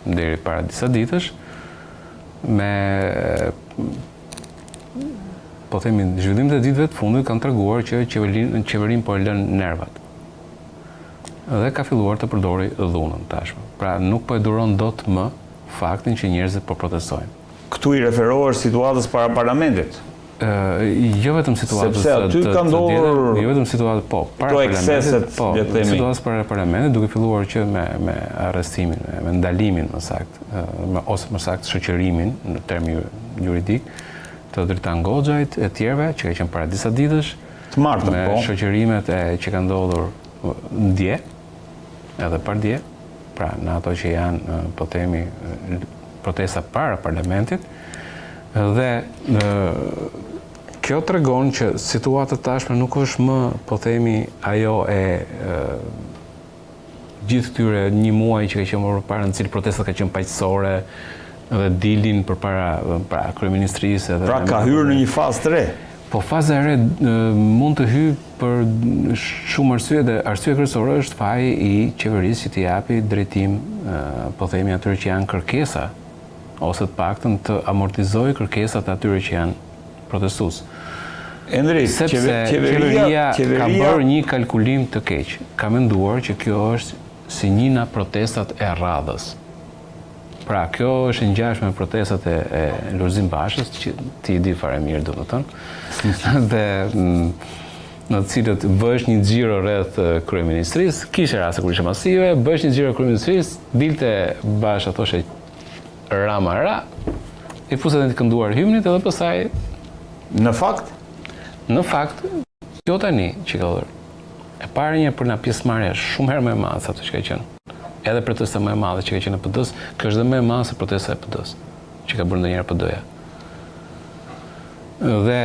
deri para disa ditësh, me po themi zhvillimet e ditëve të fundit kanë treguar që qeverinë po e lën nervat. Dhe ka filluar të përdori dhunën tashmë. Pra nuk po e duron dot më faktin që njerëzit po protestojnë. Këtu i referohesh situatës para parlamentit. Jo vetëm situatës jo vetëm situatës para parlamentit, situatës para parlamentit, duke filluar që me arrestimin, me ndalimin më saktë, ose më saktë shoqërimin në termi juridik të Dritan Goxhait e tjerëve që ka qenë para disa ditësh, të martën, me shoqërimet që kanë ndodhur dje, edhe par dje, pra në ato që janë, po themi, protesta para parlamentit, dhe kjo tregon që situata tashme nuk është më, po themi, ajo e gjithë këtyre një muaj që ka qenë më përpara, në cilë protestat ka qenë paqësore dhe dilin përpara kryeministrisë. Pra ka hyrë në një fazë të re. Po faza e re mund të hyjë për shumë arsye, dhe arsye kryesore është faji i qeverisë që t'i japi drejtim, po themi, atyre që janë kërkesa, ose të paktën të amortizojë kërkesat atyre që janë protestues. Sepse qeveria ka bërë një kalkulim të keq. Ka menduar që kjo është si një nga protestat e radhës. Pra, kjo është ngjashme me protestat e Lulzim Bashës, që ti di fare mirë, domethënë, dhe në të cilët bësh një xhiro rreth kryeministrisë, kishte raste kur ishte masive, bësh një xhiro kryeministrisë, dilte Basha thoshe Rama ra, i fuset në të kënduar hymnit, edhe pastaj Në fakt, kjo tani që ka dhërë, e para një për nga pjesëmarrja shumë herë më e madhe sa ato që ka qenë. Edhe protesta më e madhe që ka qenë në PD-s, kjo është dhe më e madhe se protesta e PD-s, që ka bërë ndonjëherë PD-ja. Dhe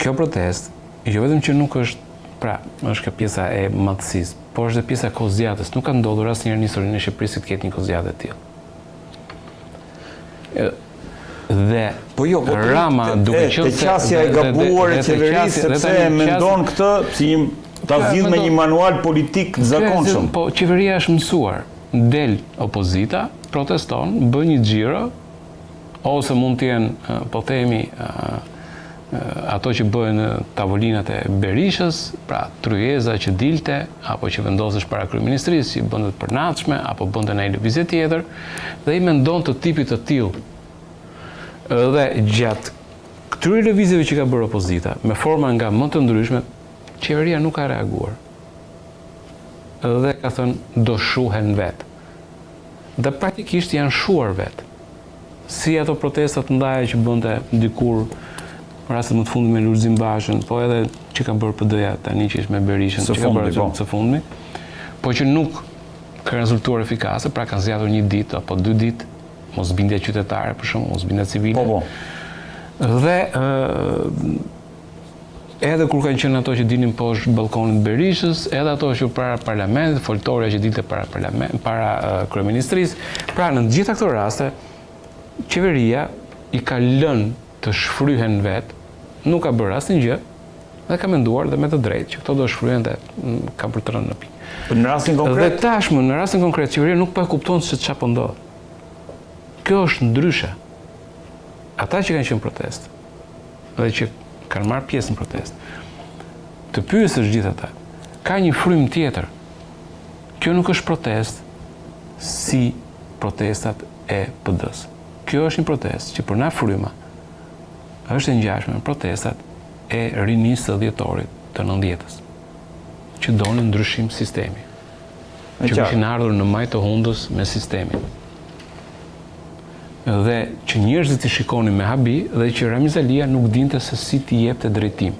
kjo protest, jo vetëm që nuk është, pra, është kjo pjesa e madhësisë, por është dhe pjesa e kohës zgjatës. Nuk ka ndodhur asnjëherë në historinë e Shqipërisë të ketë një kohë zgjatë e tillë. Dhe Rama duke qenë se qasja e gabuar e qeverisë sepse e mendon këtë si ta zgjidh me një manual politik të zakonshëm. Po qeveria është mësuar, del opozita, proteston, bën një xhiro, ose mund të jenë, po themi, ato që bëhen tavolinat e Berishës, pra tryeza që dilte, apo që vendosesh para kryeministrisë, që bëndet të përnaçme, apo bënte në një lëvizje tjetër, dhe i mendon të tipit të tillë. Dhe gjatë këtyre lëvizjeve që ka bërë opozita, me forma nga më të ndryshme, qeveria nuk ka reaguar. Dhe ka thënë do shuhen vetë. Dhe praktikisht janë shuar vetë. Si ato protestat ndaja që bënte dikur rastet më të fundit me Lulzim Bashën, po edhe që ka bërë PD-ja tani që ishte me Berishën, që ka bërë së fundmi, po që nuk ka rezultuar efikase, pra ka zgjatur një ditë apo 2 ditë, mosbindja qytetare, për shumë, mosbindja civile. Dhe edhe kur kanë qenë ato që dinin poshtë balkonit Berishës, edhe ato që para parlamentit, foltorja që dilte para kryeministrisë, pra në gjitha këto raste, qeveria i ka lënë të shfryhen vetë, nuk ka bërë asnjë gjë, dhe ka menduar dhe me të drejtë që këto do shfryhen dhe ka për të rënë në pikë. Në rastin konkret? Dhe tashmë, në rastin konkret, qeveria nuk po e kupton se çfarë po ndodh. Kjo është ndryshe. Ata që kanë qenë protest, dhe që kanë marrë pjesë në protest, të pyesësh gjithë ata, ka një frym tjetër. Kjo nuk është protest si protestat e PD-s. Kjo është një protest që për na fryma është e ngjashme me protestat e rinisë së dhjetorit të 90-s, që donin ndryshim sistemi, që kishin ardhur në maj të hundës me sistemin. Dhe që njerëzit i shikonin me habi dhe që Ramiz Alia nuk dinte se si t'i jepte drejtim.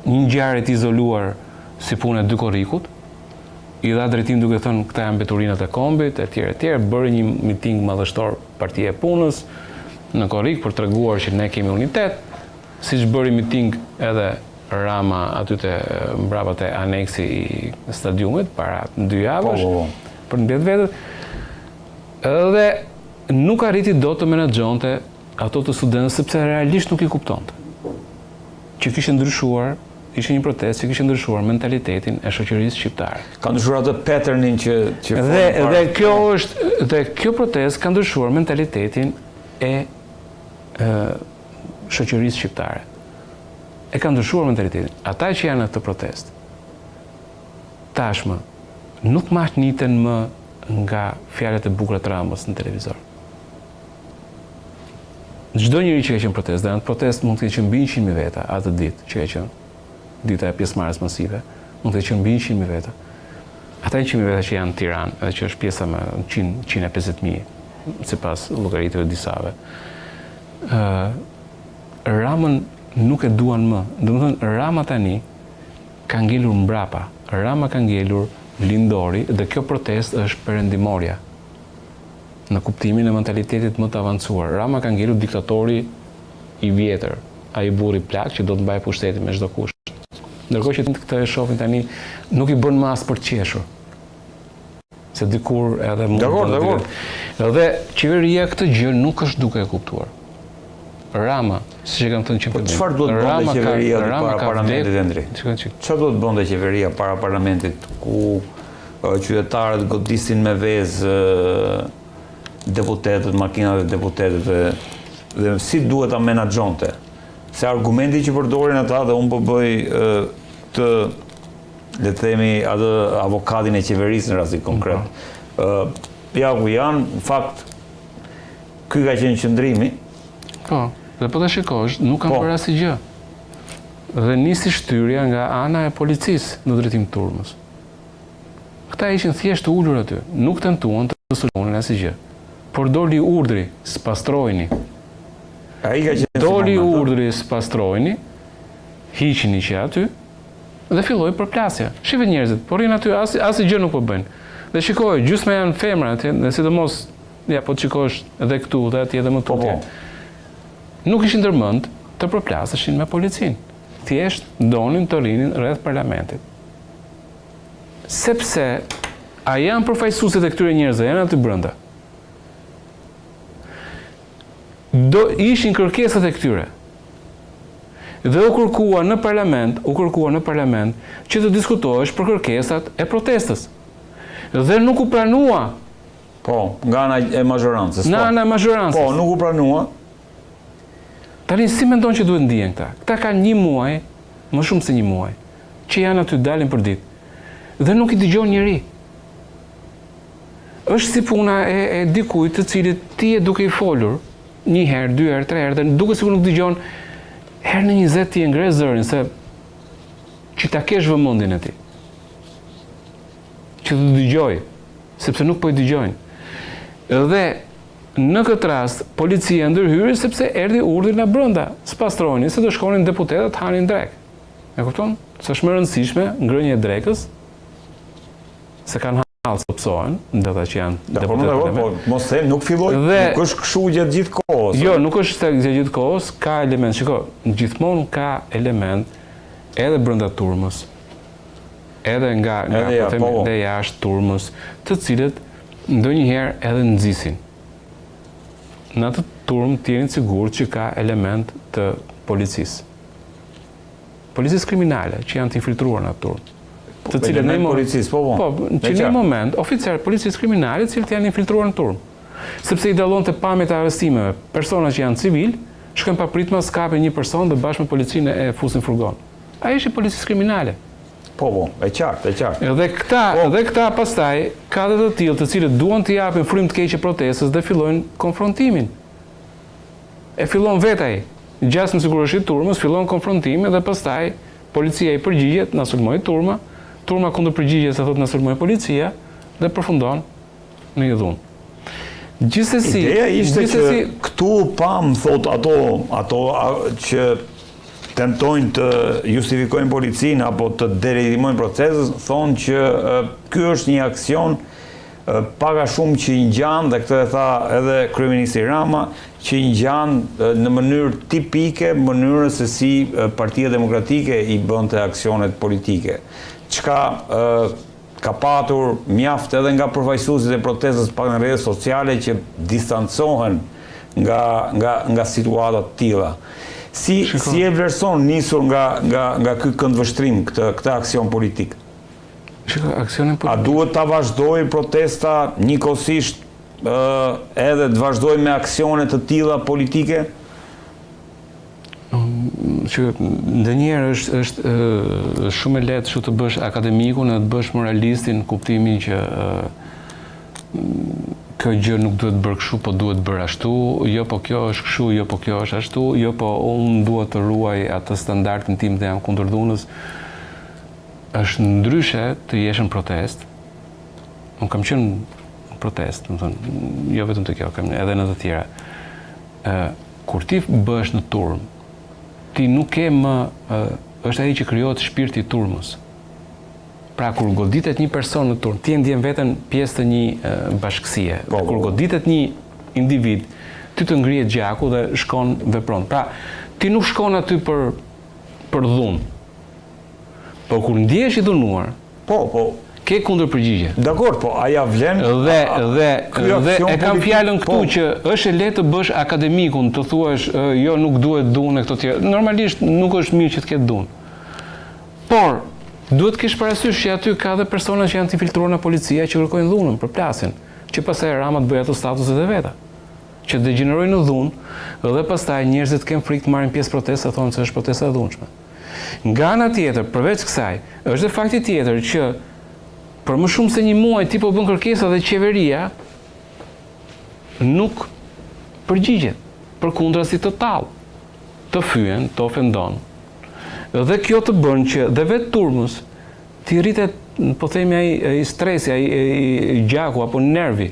Një ngjarje të izoluar si puna e Dykorrikut, i dha drejtim duke thënë këta janë mbeturinat e kombit, etj, bëri një miting madhështor Partia e Punës në Korrik për treguar që ne kemi unitet, siç bëri miting edhe Rama aty te mbrapa te aneksi i stadiumit para 2 javësh për mbledh vetët. Edhe nuk arriti dot të menaxhonte ato të studentëve sepse realisht nuk i kuptonte. Që kishte ndryshuar ishte një protestë që kishte ndryshuar mentalitetin e shoqërisë shqiptare. Ka ndryshuar atë patternin që dhe kjo protestë ka ndryshuar mentalitetin e shoqërisë shqiptare. E ka ndryshuar mentalitetin. Ata që janë në këtë protestë tashmë nuk mahniten më nga fjalët e bukura të Ramës në televizor. Çdo njeri që ka qenë protestë, dhe në protestë mund të ketë qenë mbi 100.000 veta atë ditë që ka qenë dita e pjesëmarrjes masive, mund të ketë qenë mbi 100.000 veta. Ata 100.000 veta që janë në Tiranë, edhe që është pjesa më 150.000 sipas llogaritjeve disave. Ramën nuk e duan më. Domethënë Rama tani ka ngelur mbrapa. Rama ka ngelur lindori dhe kjo protestë është perëndimorja. Në kuptimin e mentalitetit më të avancuar. Rama ka ngelur diktatori i vjetër, ai burri plak që do të mbajë pushtetin me çdo kusht. Ndërkohë që këtë e shohin tani nuk i bën më as për të qeshur. Se dikur edhe mund Dakor. Edhe qeveria këtë gjë nuk është duke e kuptuar. Rama, siç e kam thënë që çfarë duhet të bënte qeveria para parlamentit Endri? Çfarë duhet të bënte qeveria para parlamentit ku qytetarët godisin me vezë deputetët, makinat e deputetët dhe si duhet ta menaxhonte? Se argumenti që përdorin ata dhe unë po bëj të le të themi atë avokatin e qeverisë në rastin konkret. Ja ku janë, në fakt ky ka qenë qëndrimi. Po, dhe po të shikosh, nuk kanë bërë asnjë gjë. Dhe nisi shtyrja nga ana e policisë në drejtim të turmës. Këta ishin thjesht ulur aty, nuk tentuan të solucionin asnjë gjë. Por doli urdhri, spastrojeni. Ai ka qenë doli urdhri, spastrojeni, hiqini që aty dhe filloi përplasja. Shive njerëzit, por rinë aty, asnjë gjë nuk po bëjnë. Dhe shikoj, gjysma janë femra aty, dhe sidomos, ja po të shikosh edhe këtu dhe atje edhe më tutje. Nuk ishin ndërmend të përplaseshin me policinë. Thjesht donin të rinin rreth parlamentit. Sepse a janë përfaqësuesit e këtyre njerëzve, janë aty brenda. Ishin kërkesat e këtyre. Dhe u kërkua në parlament që të diskutohesh për kërkesat e protestës. Dhe nuk u pranua. Po, nga ana e mazhorancës. Nga ana e mazhorancës. Po, nuk u pranua. Tani si mendon që duhet ndihen këta? Këta kanë 1 muaj, më shumë se 1 muaj, që janë aty dalin për ditë. Dhe nuk i dëgjon njeri. Është si puna e dikujt të cilit ti e duke i folur 1 herë, 2 herë, 3 herë, dhe duke sikur nuk dëgjon, herë në 20 ti e ngre zërin se që ta kesh vëmendjen e tij. Që të dëgjoj, sepse nuk po i dëgjojnë. Dhe në këtë rast, policia ndërhyri sepse erdhi urdhri nga brenda, spastrojeni se do shkonin deputetët hanin drek. E kupton? Se është më rëndësishme ngrënia e drekës, se kanë hallë se psohen, ndërsa që janë deputetë. Po, mos them, nuk filloi, nuk është kështu gjatë gjithë kohës. Jo, nuk është gjatë gjithë kohës, ka element, shiko, gjithmonë ka element edhe brenda turmës, edhe nga dhe jashtë turmës, të cilët ndonjëherë edhe nxisin. Në atë turmë t'jeni sigur që ka element të policisë. Policisë kriminale që janë të infiltruar në atë turmë. Të cilët në një moment, oficerë policisë kriminale cilët janë infiltruar në turmë. Sepse i dallon të pamjet e arrestimeve, persona që janë civil, shkojnë pa pritma skape një person dhe bashkë me policinë e fusin furgon. Ai është policisë kriminale. Po, e qartë. Edhe këta pastaj ka dhe të tillë të cilët duan të japin frymë të keqe protestës dhe fillojnë konfrontimin. E fillon vetaj, gjasmë sigurisht turmës, fillon konfrontimi dhe pastaj policia i përgjigjet, na sulmoi turma kundër përgjigjes se thotë na sulmoi policia dhe përfundon në një dhunë. Gjithsesi, ideja ishte që këtu pam thot ato që tentojnë të justifikojnë policinë apo të delegitimojnë procesin, thonë që ky është një aksion pak a shumë që i ngjan, dhe këtë e tha edhe kryeministri Rama, që i ngjan në mënyrë tipike mënyrën se si Partia Demokratike i bënte aksionet politike. Çka ka patur mjaft edhe nga përfaqësuesit e protestës pak në rrjetet sociale që distancohen nga situata të tilla. Si e vlerëson nisur nga ky këndvështrim, këtë aksion politik? Aksionin politik. A duhet ta vazhdoj protesta njëkohësisht edhe të vazhdoj me aksione të tilla politike? Që ndonjëherë është shumë e lehtë të bësh akademikun e të bësh moralistin, kuptimin që kjo gjë nuk duhet bërë kështu, po duhet bërë ashtu, jo po kjo është kështu, jo po kjo është ashtu, jo po unë duhet të ruaj atë standardin tim dhe jam kundër dhunës. Është ndryshe të jesh në protest. Unë kam qenë në protest, jo vetëm të kjo, edhe në të tjera. Kur ti bësh në turm, ti nuk ke më, është ai që krijohet shpirti i turmës. Pra, kur goditet një person në turm, ti e ndjen veten pjesë të një bashkësie. Kur goditet një individ, ty të ngrihet gjaku dhe shkon vepron. Pra, ti nuk shkon aty për dhunë. Po kur ndjehesh i dhunuar, ke kundër përgjigje. Dakor, po aja vlen. Dhe e kam fjalën këtu që është e lehtë të bësh akademikun, të thuash jo nuk duhet dhunë e këto tjera. Normalisht nuk është mirë që të ketë dhunë. Por duhet kesh parasysh që aty ka dhe persona që janë të infiltruar në policia që kërkojnë dhunën për plasin, që pastaj Rama të bëjë ato statuset e veta, që degenerojnë në dhunë dhe pastaj njerëzit kanë frikë të marrin pjesë protestë, thonë se është protesta e dhunshme. Nga ana tjetër, përveç kësaj, është dhe fakti tjetër që për më shumë se një muaj ti po bën kërkesa dhe qeveria nuk përgjigjet, përkundrazi total, të fyen, të ofendon. Dhe kjo të bën që dhe vetë turmës ti rritet, po themi ai stresi, ai gjaku apo nervi.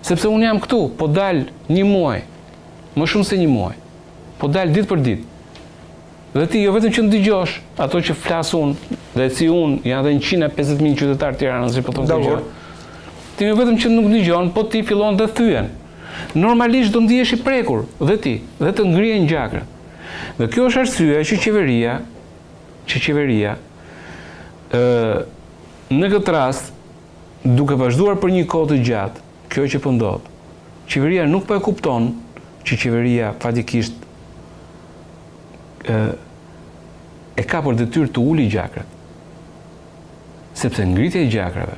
Sepse unë jam këtu, po dal një muaj, më shumë se një muaj. Po dal ditë për ditë. Dhe ti jo vetëm që ndëgjosh ato që flas unë, dhe si unë janë edhe 150.000 qytetarë Tiranës, si po thonë të ti jo vetëm që nuk ndëgjon, po ti fillon të thyen. Normalisht do ndihesh i prekur, dhe ti, dhe të ngrihen gjakrat. Dhe kjo është arsyeja që qeveria në këtë rast, duke vazhduar për një kohë të gjatë, kjo që po ndodh, qeveria nuk po e kupton që qeveria fatikisht e ka për detyrë të uli gjakrat. Sepse ngritja e gjakrave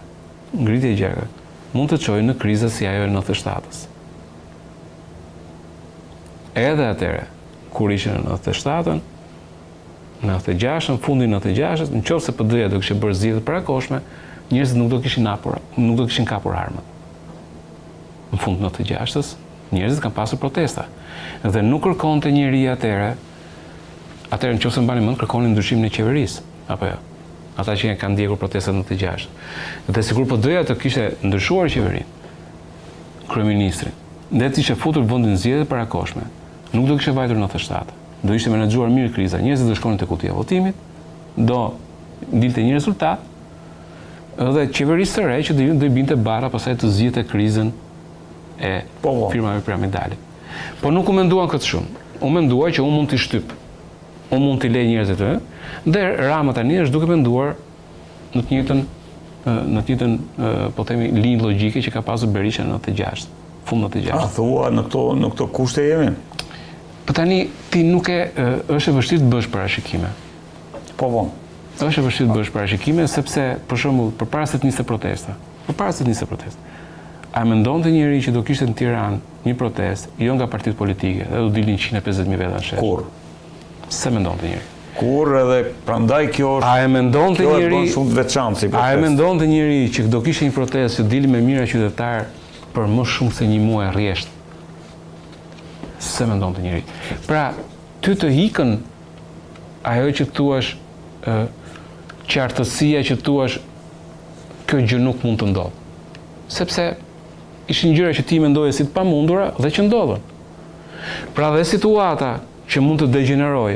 mund të çojë në krizë si ajo e 97-s. Edhe atëre, kur ishte në 97-ën, në 96-ën, fundin 96-ës, nëse PD-ja do kishte bërë zgjedhje parakoshme, njerëzit nuk do kishin kapur armët. Në fund të 96-ës, njerëzit kanë pasur protesta. Dhe nuk kërkonte njeriu atëre nëse mbani mend, kërkonin ndryshimin e qeverisë, apo jo? Ata që kanë ndjekur protestat në 96. Dhe sikur PD-ja të kishte ndryshuar qeverinë, kryeministrin, dhe të ishte futur vendin zgjedhje parakoshme, nuk do kishte vajtur në 97. Do ishte menaxhuar mirë kriza, njerëzit do shkonin te kutia e votimit, do dilte një rezultat, dhe qeverisë së re që do i binte bara pastaj të zgjidhte krizën e firmave piramidale. Po nuk u menduan këtë shumë. U mendua që unë mund t'i shtyp. Unë mund t'i lej njerëzit dhe Rama tani është duke menduar në të njëjtën po themi linjë logjike që ka pasur Berisha në 96, fund 96. Thua në këto kushte jemi? Po tani ti nuk është e vështirë të bësh parashikime. Po. Është e vështirë të bësh parashikime sepse për shembull përpara se të nisë protesta. A mendonte njëri që do kishte në Tiranë një protestë, jo nga partitë politike, dhe do dilin 150.000 veta në shesh? Kur? Se mendonte njëri. Kur edhe prandaj kjo është bën shumë të veçantë si protestë. A e mendonte njëri që do kishte një protestë që dili me mira qytetar për më shumë se një muaj rresht? Se mendonte njëri. Pra, ty të ikën ajo që thuash qartësia që thuash kjo gjë nuk mund të ndodhë. Sepse ishin gjëra që ti mendoje si të pamundura dhe që ndodhen. Pra dhe situata që mund të degeneroj.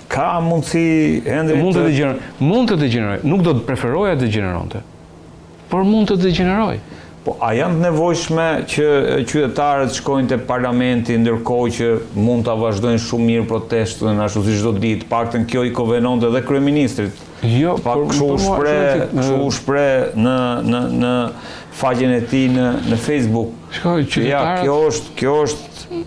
Ka mundësi ende mund të degeneroj. Nuk do të preferoja degeneronte. Por mund të degeneroj. Po a janë të nevojshme që qytetarët shkojnë te parlamenti ndërkohë që mund ta vazhdojnë shumë mirë protestën ashtu si çdo ditë, paktën kjo i konvenonte edhe kryeministrit. Jo, por u shpreh në faqen e tij në Facebook. Shkoj qytetarët. Kjo është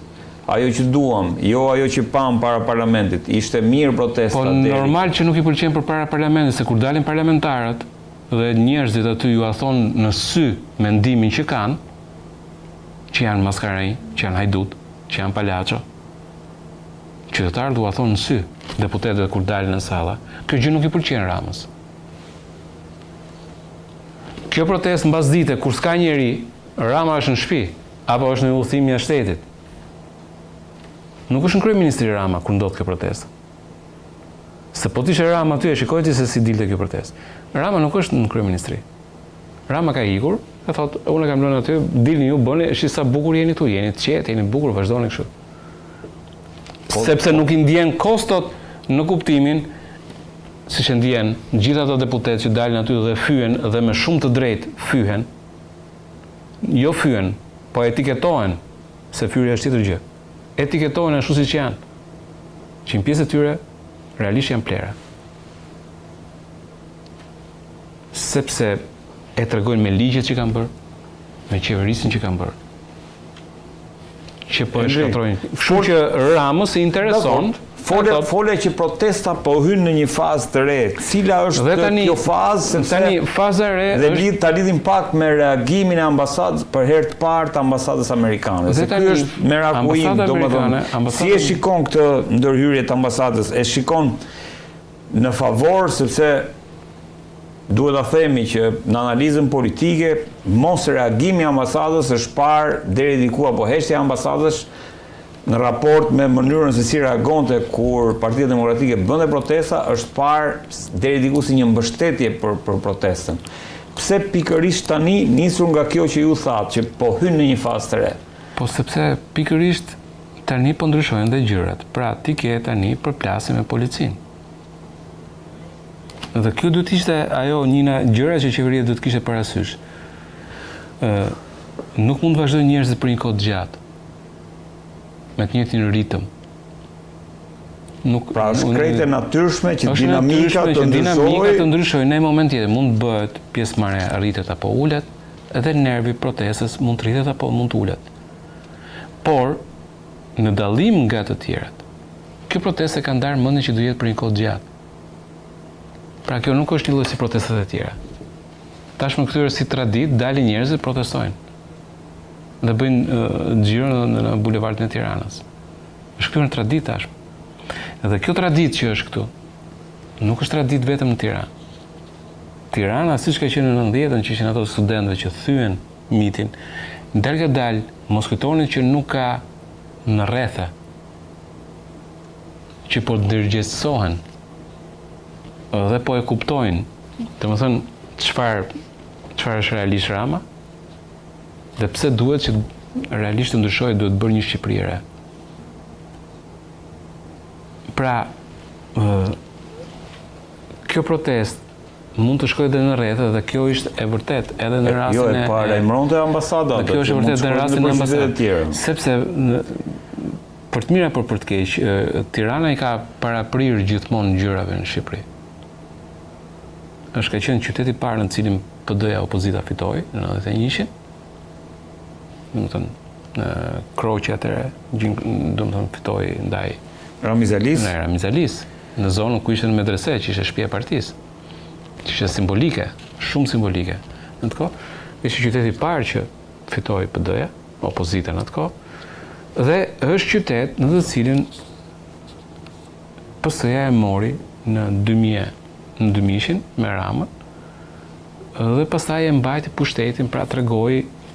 ajo që duam, jo ajo që pam para parlamentit. Ishte mirë protesta. Po normal që nuk i pëlqen për para parlamentit, se kur dalin parlamentarët dhe njerëzit aty ju a thonë në sy mendimin që kanë, që janë maskarej, që janë hajdut, që janë palaço. Qytetarët u a thonë në sy deputetëve kur dalin në salla. Kjo gjë nuk i pëlqen Ramës. Kjo protestë mbas dite kur s'ka njeri, Rama është në shtëpi apo është në udhëtim jashtë shtetit. Nuk është në kryeministri Rama kur ndodh kjo protestë. Se po t'ishe Rama aty e shikoj ti se si dilte kjo protestë. Rama nuk është në kryeministri. Rama ka ikur, e thot, unë kam lënë aty, dilni ju, bëni, shi sa bukur jeni tu, jeni të qetë, jeni bukur, vazhdoni kështu. Sepse nuk i ndjen kostot në kuptimin, si që ndjen gjithë ato deputetë që dalin aty dhe fyen dhe me shumë të drejtë fyhen, jo fyen, po etiketohen, se fyrja është tjetër gjë. Etiketohen ashtu siç janë, që një pjesë e tyre realisht janë plera. Sepse e tregojnë me ligjet që kanë bërë, me qeverisin që kanë bërë, që po e shkatrojnë. Kështu që Ramës i intereson. Fole që protesta po hyn në një fazë të re. Cila është kjo fazë? Tani faza e re dhe ta lidhim pak me reagimin e ambasadës për herë të parë të ambasadës amerikane. Se ky është merakuim, domethënë, si e shikon këtë ndërhyrje të ambasadës? E shikon në favor sepse duhet ta themi që në analizën politike mos reagimi i ambasadës është parë deri diku apo heshtja e ambasadës në raport me mënyrën se si reagonte kur Partia Demokratike bënte protesta, është parë deri diku si një mbështetje për protestën. Pse pikërisht tani nisur nga kjo që ju thatë, që po hyn në një fazë të re? Po sepse pikërisht tani po ndryshojnë dhe gjërat. Pra ti ke tani përplasje me policinë. Dhe kjo duhet ishte ajo një nga gjërat që qeveria duhet kishte parasysh. Nuk mund të vazhdojnë njerëzit për një kohë të gjatë me të njëjtin ritëm. Pra është krejtë e natyrshme që dinamika të ndryshojë në një moment tjetër, mund të bëhet pjesëmarrja rritet apo ulet, edhe nervi i protestës mund të rritet apo mund të ulet. Por në dallim nga të tjerat, kjo protestë ka ndarë mendjen që do jetë për një kohë të gjatë. Pra kjo nuk është një lloj si protestat e tjera. Tashmë këtyre si tradit dalin njerëzit protestojnë dhe bëjnë xhiro në bulevardin e Tiranës. Është këtu në tradit tashmë. Dhe kjo tradit që është këtu, nuk është tradit vetëm në Tiranë. Tirana, siç ka qenë në 90-ën, që ishin ato studentëve që thyen mitin, ndërgadal, mos kujtoni që nuk ka në rrethe që po ndërgjegjësohen dhe po e kuptojnë, domethënë çfarë është realisht Rama, dhe pse duhet që realisht të ndryshojë, duhet bërë një Shqipëri e re. Pra, kjo protest mund të shkojë edhe në rrethë dhe kjo është e vërtet edhe në rastin e... Jo, e para imronte ambasada. Kjo është e vërtet edhe në rastin e ambasadës. Sepse, për të mira por për të keq, Tirana i ka paraprirë gjithmonë gjërave në Shqipëri. Është ka qenë qyteti i parë në cilin PD-ja opozita fitoi në 91-shin. Domethënë Kroqi atëre, domethënë fitoi ndaj Ramizalis, në zonën ku ishte në medrese, që ishte shtëpia e partisë, që ishte simbolike, shumë simbolike. Në të kohë, ishte qyteti i parë që fitoi PD-ja, opozita në të kohë, dhe është qytet në të cilin PS-ja e mori në 2000-shin me Ramën, dhe pastaj e mbajti pushtetin, pra tregoi